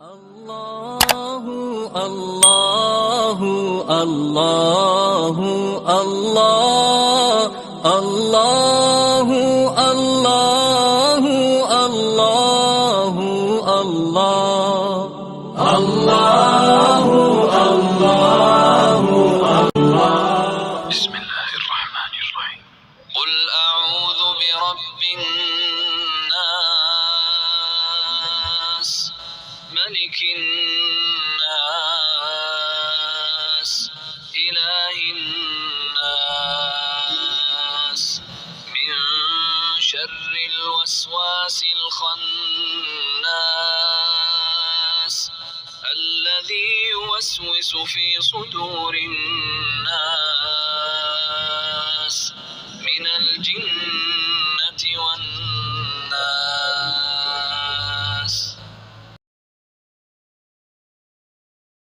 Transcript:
الله الله الله الله الله الله الله الله الله الله. بسم الله الرحمن الرحيم. قل أعوذ برب الناس ملك الناس إله الناس من شر الوسواس الخناس الذي يوسوس في صدور الناس من الجن